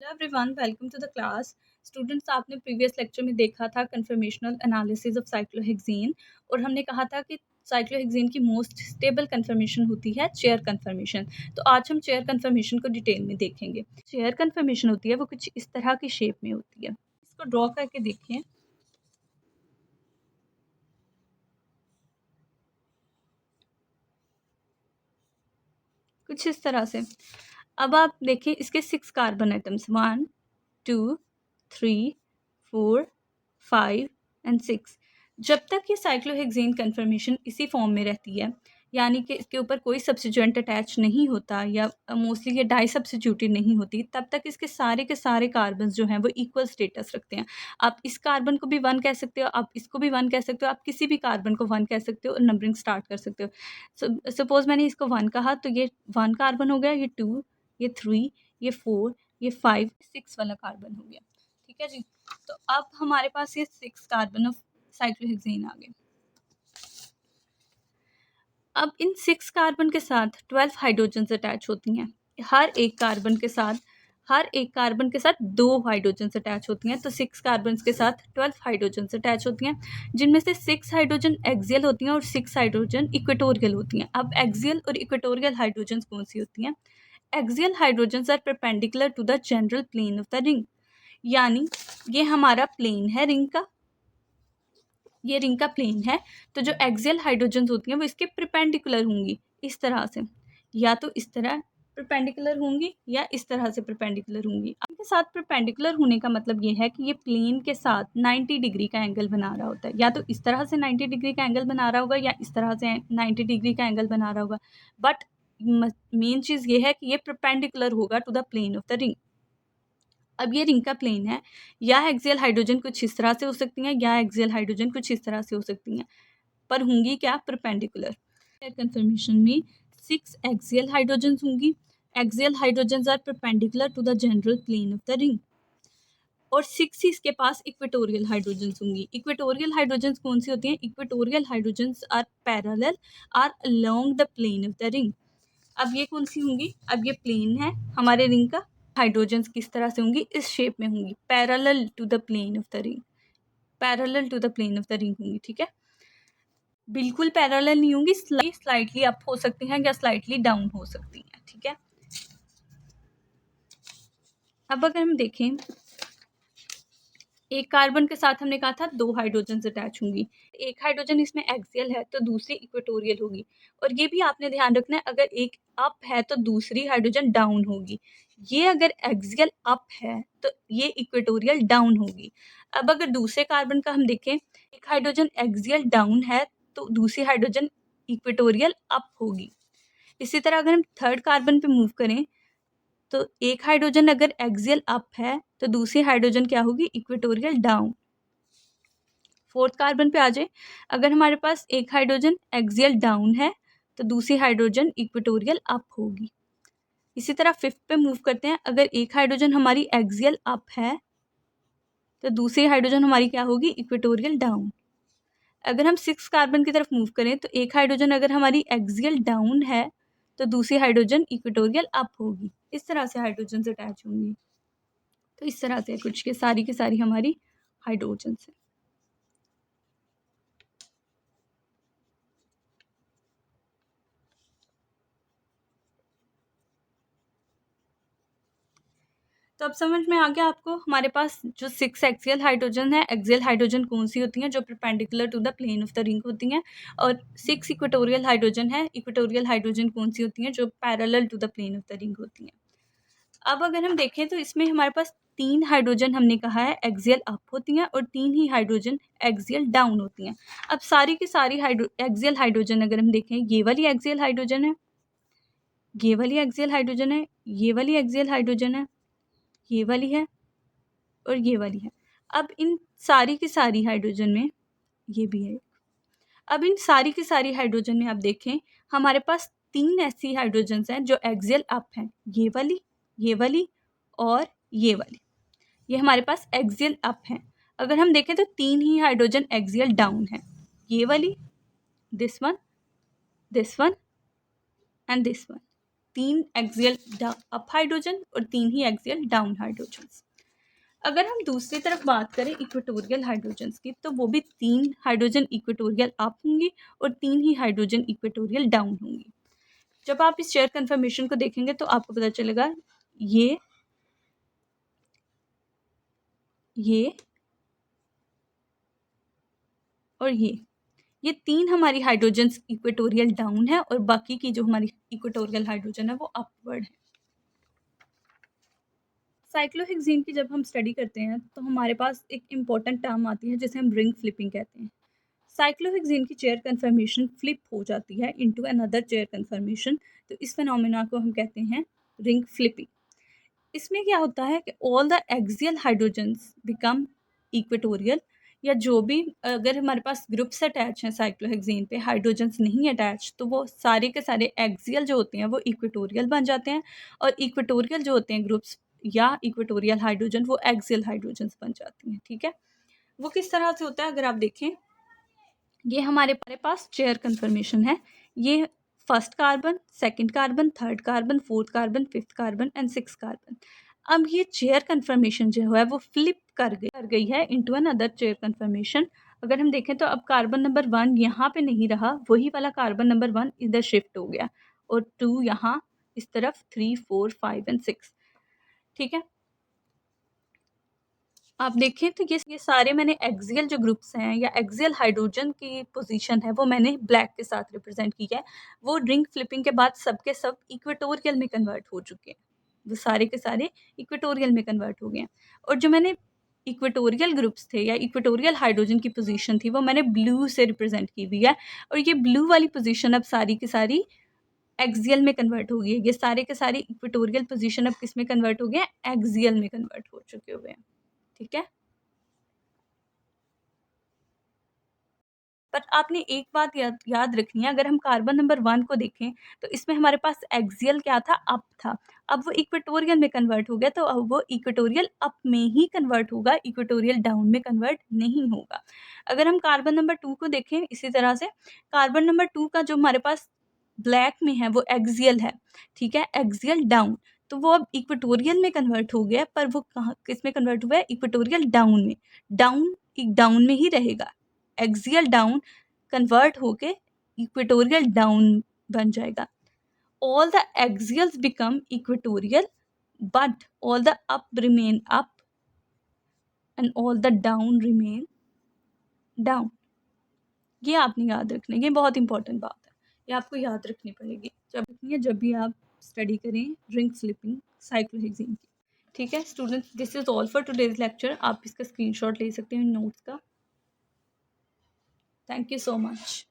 Hello everyone, welcome to the class. Students, आपने previous lecture में देखा था कन्फर्मेशनल एनालिसिस ऑफ साइक्लोहेक्सेन और हमने कहा था कि साइक्लोहेक्सेन की मोस्ट स्टेबल कन्फर्मेशन होती है चेयर कन्फर्मेशन। तो आज हम चेयर कन्फर्मेशन को डिटेल में देखेंगे। चेयर कन्फर्मेशन होती है वो कुछ इस तरह की शेप में होती है। इसको ड्रॉ करके देखें। कुछ इस तरह से। अब आप देखें, इसके 6 कार्बन आइटम्स 1 2 3 4 5 एंड 6। जब तक ये साइक्लोहेक्सेन कन्फर्मेशन इसी फॉर्म में रहती है, यानी कि इसके ऊपर कोई सब्स्टिट्यूएंट अटैच नहीं होता या मोस्टली ये डाई सब्स्टिट्यूटेड नहीं होती, तब तक इसके सारे के सारे कार्बन जो हैं वो इक्वल स्टेटस रखते हैं। आप इस कार्बन को भी 1 कह सकते हो, आप इसको भी 1 कह सकते हो, आप किसी भी कार्बन को 1 कह सकते हो और नंबरिंग स्टार्ट कर सकते हो। सपोज मैंने इसको 1 कहा तो ये 1 कार्बन हो गया, ये 2, ये 3, ये 4, ये 5, 6 वाला कार्बन हो गया। ठीक है जी। तो अब हमारे पास ये 6 कार्बन ऑफ साइक्लोहेक्सेन आ गए। अब इन 6 कार्बन के साथ 12 हाइड्रोजन्स अटैच होती हैं। हर एक कार्बन के साथ 2 हाइड्रोजन्स अटैच होती हैं। तो 6 कार्बन्स के साथ 12 हाइड्रोजन्स अटैच होती हैं, जिनमें से 6 हाइड्रोजन एक्सियल होती हैं और 6 हाइड्रोजन इक्वेटोरियल होती हैं। अब एक्सियल और इक्वेटोरियल हाइड्रोजन्स कौन सी होती हैं? Axial hydrogens are perpendicular to the general plane of the ring, यानी ये हमारा प्लेन है रिंग का, ये रिंग का प्लेन है। तो जो एक्सियल हाइड्रोजन्स होती हैं वो इसके परपेंडिकुलर होंगी, इस तरह से, या तो इस तरह परपेंडिकुलर होंगी या इस तरह से परपेंडिकुलर होंगी। इनके साथ परपेंडिकुलर होने का मतलब ये है कि ये प्लेन के साथ 90 डिग्री का एंगल बना रहा होता है, या तो इस तरह से 90 डिग्री का एंगल बना रहा होगा या इस तरह से 90 डिग्री का एंगल बना रहा होगा। बट मेन चीज़ ये है कि ये परपेंडिकुलर होगा to the plane of the ring. अब ये रिंग का प्लेन है, या एक्सियल हाइड्रोजन कुछ इस तरह से हो सकती हैं या एक्सियल हाइड्रोजन कुछ इस तरह से हो सकती हैं, पर होंगी क्या? परपेंडिकुलर। कन्फर्मेशन में 6 एक्सियल हाइड्रोजन होंगी। Axial hydrogen are perpendicular to the general plane of the ring, और 6 ही इसके पास इक्वेटोरियल हाइड्रोजन होंगी। इक्वेटोरियल हाइड्रोजन कौन सी होती हैं? Equatorial hydrogen are parallel are along the plane of the ring. अब ये कौन सी होंगी? अब ये प्लेन है हमारे रिंग का, हाइड्रोजन्स किस तरह से होंगी? इस शेप में होंगी, parallel to the plane of the ring, parallel to the plane of the ring होंगी। ठीक है, बिल्कुल पैरेलल नहीं होंगी, स्लाइटली अप हो सकती हैं या स्लाइटली डाउन हो सकती हैं। ठीक है, अब अगर हम देखें, एक कार्बन के साथ हमने कहा था 2 हाइड्रोजन अटैच होंगी। एक हाइड्रोजन इसमें एक्सियल है तो दूसरी इक्वेटोरियल होगी, और ये भी आपने ध्यान रखना है, अगर एक अप है तो दूसरी हाइड्रोजन डाउन होगी। ये अगर एक्सियल अप है तो ये इक्वेटोरियल डाउन होगी। अब अगर दूसरे कार्बन का हम देखें, एक हाइड्रोजन एक्सियल डाउन है तो दूसरी हाइड्रोजन इक्वेटोरियल अप होगी। इसी तरह अगर हम थर्ड कार्बन पे मूव करें, तो एक हाइड्रोजन अगर एक्सियल अप है तो दूसरी हाइड्रोजन क्या होगी? Equatorial down. फोर्थ कार्बन पे आ जाए, अगर हमारे पास एक हाइड्रोजन एक्सियल डाउन है तो दूसरी हाइड्रोजन इक्वेटोरियल अप होगी। इसी तरह फिफ्थ पे मूव करते हैं, अगर एक हाइड्रोजन हमारी एक्सियल अप है तो दूसरी हाइड्रोजन हमारी क्या होगी? Equatorial down. अगर हम 6 कार्बन की तरफ मूव करें, तो एक हाइड्रोजन अगर हमारी एक्सियल डाउन है तो दूसरी हाइड्रोजन इक्वेटोरियल अप होगी। इस तरह से हाइड्रोजन अटैच होंगी। तो इस तरह से कुछ के सारी की सारी हमारी हाइड्रोजन है। तो अब समझ में आ गया आपको, हमारे पास जो 6 एक्सियल हाइड्रोजन है, एक्सियल हाइड्रोजन कौन सी होती हैं? जो perpendicular to the plane of the ring होती हैं। और 6 इक्वेटोरियल हाइड्रोजन है, इक्वेटोरियल हाइड्रोजन कौन सी होती हैं? जो parallel to the plane of the ring होती हैं। अब अगर हम देखें तो इसमें हमारे पास 3 हाइड्रोजन हमने कहा है एक्सियल अप होती हैं और 3 ही हाइड्रोजन एक्सियल डाउन होती हैं। अब सारी की सारी एक्सियल हाइड्रोजन अगर हम देखें, ये वाली एक्सियल हाइड्रोजन है, ये वाली एक्सियल हाइड्रोजन है, ये वाली एक्सियल हाइड्रोजन है, ये वाली है और ये वाली है। अब इन सारी की सारी हाइड्रोजन में ये भी है। अब इन सारी की सारी हाइड्रोजन में आप देखें, हमारे पास 3 ऐसी हाइड्रोजन्स हैं जो एक्सियल अप हैं, ये वाली और ये वाली। ये हमारे पास एक्सियल अप हैं। अगर हम देखें तो 3 ही हाइड्रोजन एक्सियल डाउन है, ये वाली, this one and this one. 3 axial up hydrogen और 3 ही एक्सियल डाउन हाइड्रोजन्स। अगर हम दूसरी तरफ बात करें इक्वेटोरियल हाइड्रोजन्स की, तो वो भी 3 हाइड्रोजन इक्वेटोरियल अप होंगी और 3 ही हाइड्रोजन इक्वेटोरियल डाउन होंगी। जब आप इस चेयर कन्फर्मेशन को देखेंगे तो आपको पता चलेगा ये और ये 3 हमारी हाइड्रोजन्स इक्वेटोरियल डाउन है और बाकी की जो हमारी इक्वेटोरियल हाइड्रोजन है वो अपवर्ड है। साइक्लोहेक्सेन की जब हम स्टडी करते हैं तो हमारे पास एक इम्पॉर्टेंट टर्म आती है जिसे हम रिंग फ्लिपिंग कहते हैं। साइक्लोहेक्सेन की चेयर कन्फर्मेशन फ्लिप हो जाती है इनटू अनदर चेयर कन्फर्मेशन, तो इस फिनोमेना को हम कहते हैं रिंग फ्लिपिंग। इसमें क्या होता है कि all the axial hydrogens become equatorial, या जो भी अगर हमारे पास ग्रुप्स अटैच हैं साइक्लोहेक्सेन पे, हाइड्रोजन्स नहीं अटैच, तो वो सारे के सारे एक्सियल जो होते हैं वो इक्वेटोरियल बन जाते हैं, और इक्वेटोरियल जो होते हैं ग्रुप्स या इक्वेटोरियल हाइड्रोजन वो एक्सियल हाइड्रोजन्स बन जाती हैं। ठीक है, वो किस तरह से होता है अगर आप देखें, ये हमारे पास चेयर कन्फर्मेशन है। ये first carbon, second carbon, third carbon, fourth carbon, fifth carbon and six carbon. अब ये चेयर कन्फर्मेशन जो है वो फ्लिप कर गई है इनटू अनदर चेयर कन्फर्मेशन। अगर हम देखें तो अब कार्बन नंबर 1 यहाँ पे नहीं रहा, वही वाला कार्बन नंबर 1 इधर शिफ्ट हो गया और 2 यहाँ इस तरफ, 3, 4, 5 एंड 6। ठीक है, आप देखें तो ये सारे मैंने एक्सियल जो ग्रुप्स हैं या एक्सियल हाइड्रोजन की पोजीशन है वो मैंने ब्लैक के साथ रिप्रेजेंट की है। वो रिंग फ्लिपिंग के बाद सब के सब इक्वेटोरियल में कन्वर्ट हो चुके हैं, वो सारे के सारे इक्वेटोरियल में कन्वर्ट हो गए हैं। और जो मैंने इक्वेटोरियल ग्रुप्स थे या इक्वेटोरियल हाइड्रोजन की पोजीशन थी वो मैंने ब्लू से रिप्रेजेंट की हुई है, और ये ब्लू वाली पोजीशन अब सारी की सारी एक्सियल में कन्वर्ट हो गई है। ये सारे के सारे इक्वेटोरियल पोजीशन अब किस में कन्वर्ट हो गए हैं, एक्सियल में कन्वर्ट हो चुके हुए हैं। ठीक है, पर आपने एक बात याद रखनी है, अगर हम कार्बन नंबर 1 को देखें तो इसमें हमारे पास एक्सियल क्या था, अप था। अब वो इक्वेटोरियल में कन्वर्ट हो गया, तो अब वो इक्वेटोरियल अप में ही कन्वर्ट होगा, इक्वेटोरियल डाउन में कन्वर्ट नहीं होगा। अगर हम कार्बन नंबर 2 को देखें इसी तरह से, कार्बन नंबर 2 का जो हमारे पास ब्लैक में है वो एक्सियल है। ठीक है, एक्सियल डाउन, तो वो अब इक्वेटोरियल में कन्वर्ट हो गया, पर वो कहाँ किस में कन्वर्ट हुआ है, इक्वेटोरियल डाउन में। डाउन डाउन में ही रहेगा, एक्सियल डाउन कन्वर्ट होके इक्वेटोरियल डाउन बन जाएगा। All the axials become equatorial but all the up remain up and all the down remain down. ये आपने याद रखना है, ये बहुत इंपॉर्टेंट बात है, ये आपको याद रखनी पड़ेगी जब भी आप स्टडी करें रिंग स्लिपिंग साइक्लोहेक्सेन की। ठीक है students, this is all for today's lecture. आप इसका स्क्रीनशॉट ले सकते हैं नोट्स का। Thank you so much.